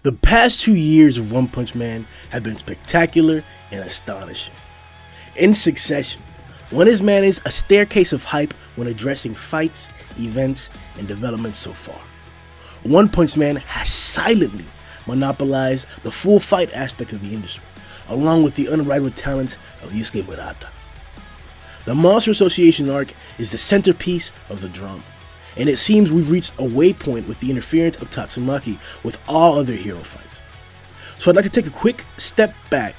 The past 2 years of One Punch Man have been spectacular and astonishing. In succession, One Punch Man is a staircase of hype when addressing fights, events, and developments so far. One Punch Man has silently monopolized the full fight aspect of the industry, along with the unrivaled talent of Yusuke Murata. The Monster Association arc is the centerpiece of the drama, and it seems we've reached a waypoint with the interference of Tatsumaki with all other hero fights. So I'd like to take a quick step back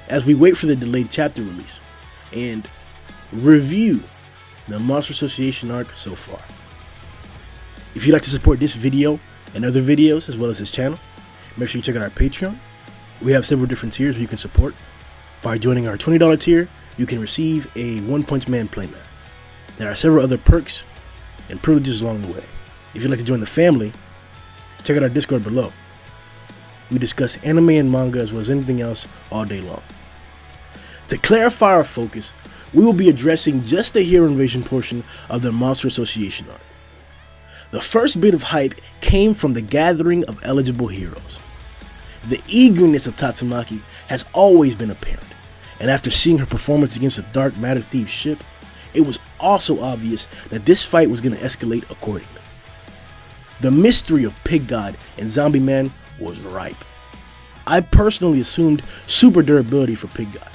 as we wait for the delayed chapter release, and review the Monster Association arc so far. If you'd like to support this video and other videos as well as this channel, make sure you check out our Patreon. We have several different tiers where you can support. By joining our $20 tier, you can receive a One Punch Man playmat. There are several other perks and privileges along the way. If you'd like to join the family, check out our Discord below. We discuss anime and manga as well as anything else all day long. To clarify our focus, we will be addressing just the hero invasion portion of the Monster Association arc. The first bit of hype came from the gathering of eligible heroes. The eagerness of Tatsumaki has always been apparent, and after seeing her performance against the Dark Matter Thief's ship, it was also obvious that this fight was going to escalate accordingly. The mystery of Pig God and Zombie Man was ripe. I personally assumed super durability for Pig God,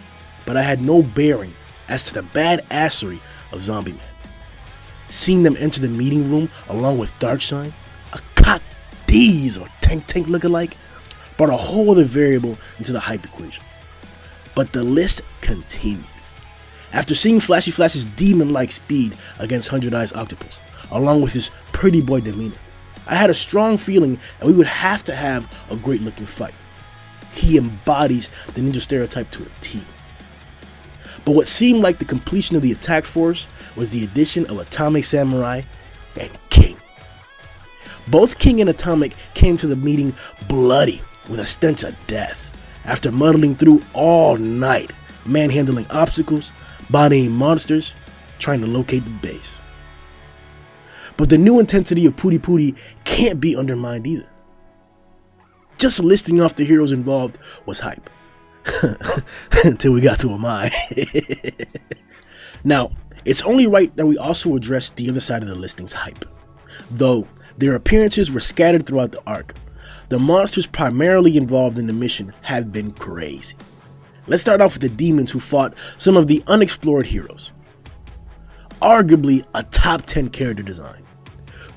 but I had no bearing as to the badassery of Zombie Man. Seeing them enter the meeting room along with Darkshine, a cock D's or Tank lookalike, brought a whole other variable into the hype equation. But the list continued. After seeing Flashy Flash's demon-like speed against 100 Eyes Octopus, along with his pretty boy demeanor, I had a strong feeling that we would have to have a great looking fight. He embodies the ninja stereotype to a T. But what seemed like the completion of the attack force was the addition of Atomic Samurai and King. Both King and Atomic came to the meeting bloody with a stench of death after muddling through all night, manhandling obstacles, bodying monsters, trying to locate the base. But the new intensity of Puri Puri can't be undermined either. Just listing off the heroes involved was hype. Until we got to Amai. Now, it's only right that we also address the other side of the listing's hype. Though their appearances were scattered throughout the arc, the monsters primarily involved in the mission have been crazy. Let's start off with the demons who fought some of the unexplored heroes. Arguably a top 10 character design,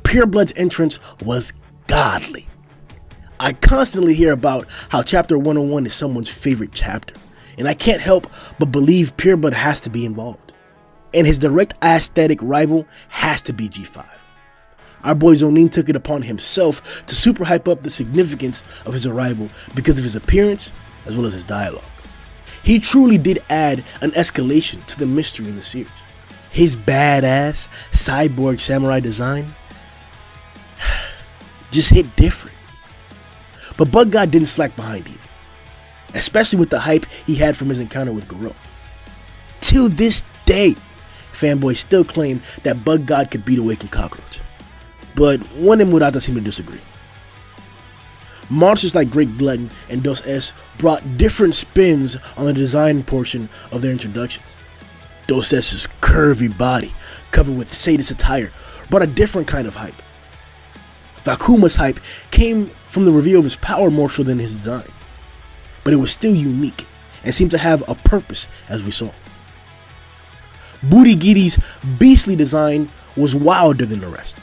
Pureblood's entrance was godly. I constantly hear about how Chapter 101 is someone's favorite chapter, and I can't help but believe Pureblood has to be involved. And his direct aesthetic rival has to be G5. Our boy Zhoniin took it upon himself to super hype up the significance of his arrival because of his appearance as well as his dialogue. He truly did add an escalation to the mystery in the series. His badass cyborg samurai design just hit different. But Bug God didn't slack behind either, especially with the hype he had from his encounter with Garou. Till this day, fanboys still claim that Bug God could beat Awakened Cockroach, but One and Murata seem to disagree. Monsters like Great Glutton and Dos S brought different spins on the design portion of their introductions. Dos S's curvy body, covered with sadist attire, brought a different kind of hype. Vakuma's hype came from the reveal of his power more so than his design, but it was still unique and seemed to have a purpose as we saw. Booty Giddy's beastly design was wilder than the rest.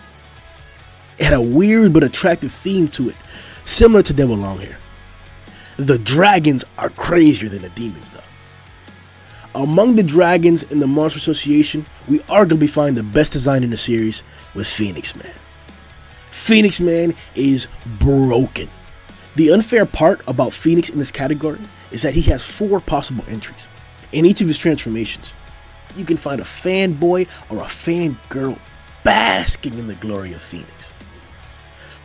It had a weird but attractive theme to it, similar to Devil Longhair. The dragons are crazier than the demons though. Among the dragons in the Monster Association, we arguably find the best design in the series with Phoenix Man. Phoenix Man is broken. The unfair part about Phoenix in this category is that he has 4 possible entries. In each of his transformations, you can find a fanboy or a fangirl basking in the glory of Phoenix.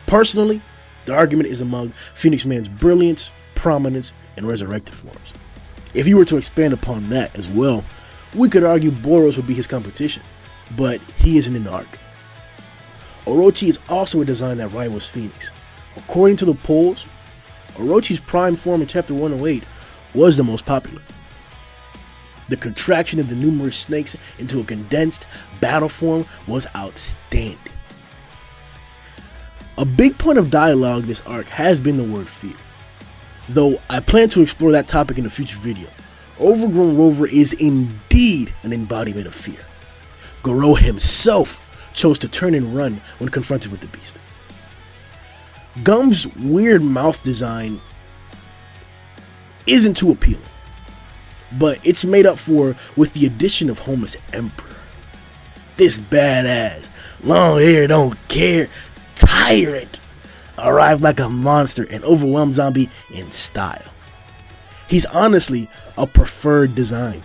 Personally, the argument is among Phoenix Man's brilliance, prominence, and resurrected forms. If you were to expand upon that as well, we could argue Boros would be his competition, but he isn't in the arc. Orochi is also a design that rivals Phoenix. According to the polls, Orochi's prime form in Chapter 108 was the most popular. The contraction of the numerous snakes into a condensed battle form was outstanding. A big point of dialogue this arc has been the word fear. Though I plan to explore that topic in a future video, Overgrown Rover is indeed an embodiment of fear. Garou himself chose to turn and run when confronted with the beast. Gum's weird mouth design isn't too appealing, but it's made up for with the addition of Homeless Emperor. This badass, long hair don't care tyrant arrived like a monster and overwhelmed zombie in style. He's honestly a preferred design.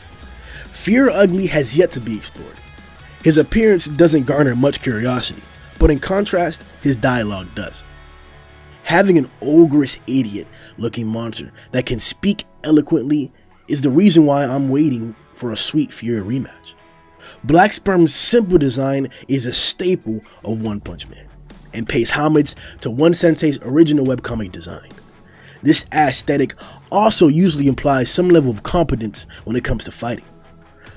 Fear Ugly has yet to be explored. His appearance doesn't garner much curiosity, but in contrast, his dialogue does. Having an ogress idiot looking monster that can speak eloquently is the reason why I'm waiting for a Sweet Fury rematch. Black Sperm's simple design is a staple of One Punch Man and pays homage to One Sensei's original webcomic design. This aesthetic also usually implies some level of competence when it comes to fighting,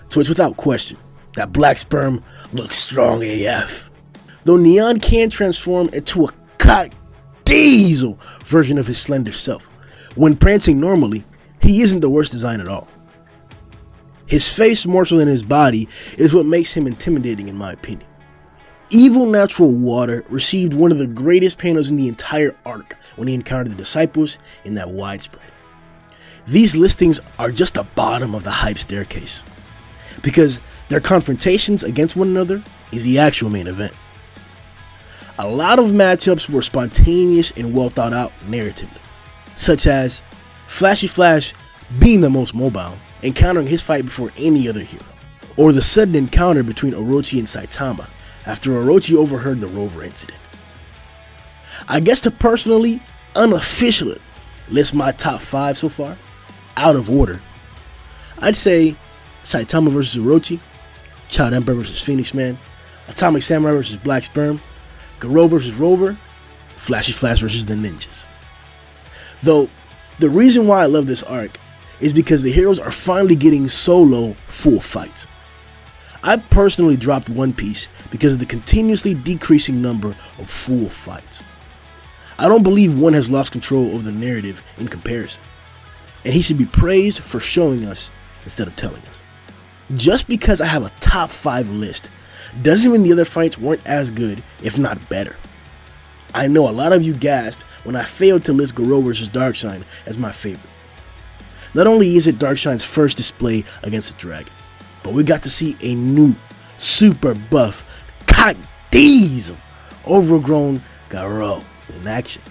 so it's without question that Black Sperm looks strong AF. Though Neon can transform into a cock diesel version of his slender self, when prancing normally, he isn't the worst design at all. His face more so than his body is what makes him intimidating in my opinion. Evil Natural Water received one of the greatest panels in the entire arc when he encountered the disciples in that widespread. These listings are just the bottom of the hype staircase, because their confrontations against one another is the actual main event. A lot of matchups were spontaneous and well thought out narratively, such as Flashy Flash being the most mobile, encountering his fight before any other hero, or the sudden encounter between Orochi and Saitama after Orochi overheard the rover incident. I guess to personally, unofficially list my top 5 so far, out of order, I'd say Saitama vs Orochi, Child Emperor vs Phoenix Man, Atomic Samurai vs Black Sperm, Garou vs Rover, Flashy Flash vs the Ninjas. Though, the reason why I love this arc is because the heroes are finally getting solo full fights. I personally dropped One Piece because of the continuously decreasing number of full fights. I don't believe one has lost control over the narrative in comparison, and he should be praised for showing us instead of telling us. Just because I have a top 5 list doesn't mean the other fights weren't as good, if not better. I know a lot of you gasped when I failed to list Garou vs Darkshine as my favorite. Not only is it Darkshine's first display against a dragon, but we got to see a new, super buff, cock diesel, overgrown Garou in action,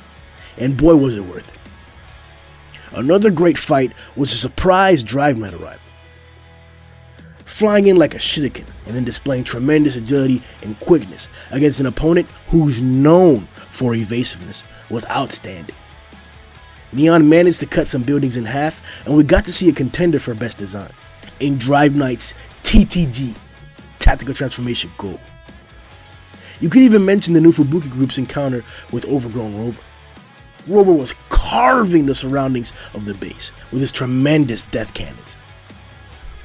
and boy was it worth it. Another great fight was a surprise Drive Man arrival, flying in like a shuriken and then displaying tremendous agility and quickness against an opponent who's known for evasiveness was outstanding. Neon managed to cut some buildings in half, and we got to see a contender for best design in Drive Knight's TTG, Tactical Transformation Goal. You could even mention the new Fubuki group's encounter with Overgrown Rover. Rover was carving the surroundings of the base with his tremendous death cannons.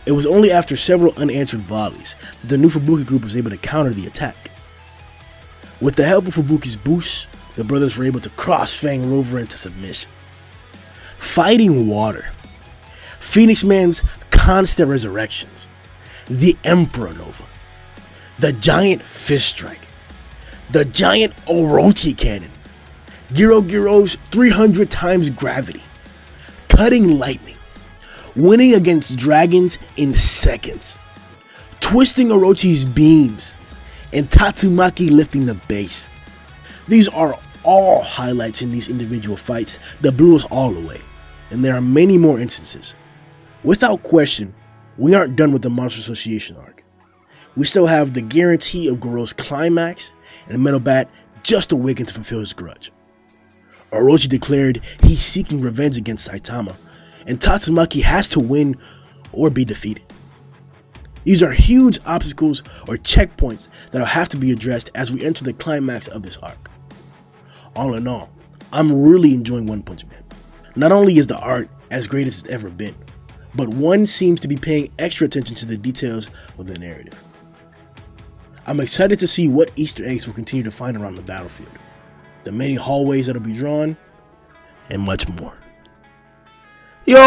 It was only after several unanswered volleys that the new Fubuki group was able to counter the attack. With the help of Fubuki's boost, the brothers were able to cross-fang Rover into submission. Fighting water, Phoenix Man's constant resurrections, the Emperor Nova, the giant fist strike, the giant Orochi cannon, Girou's 300 times gravity, cutting lightning, winning against dragons in seconds, twisting Orochi's beams, and Tatsumaki lifting the base. These are all highlights in these individual fights that blew us all away, and there are many more instances. Without question, we aren't done with the Monster Association arc. We still have the guarantee of Garou's climax, and Metal Bat just awakened to fulfill his grudge. Orochi declared he's seeking revenge against Saitama, and Tatsumaki has to win or be defeated. These are huge obstacles or checkpoints that will have to be addressed as we enter the climax of this arc. All in all, I'm really enjoying One Punch Man. Not only is the art as great as it's ever been, but one seems to be paying extra attention to the details of the narrative. I'm excited to see what Easter eggs we'll continue to find around the battlefield, the many hallways that'll be drawn, and much more. Yo!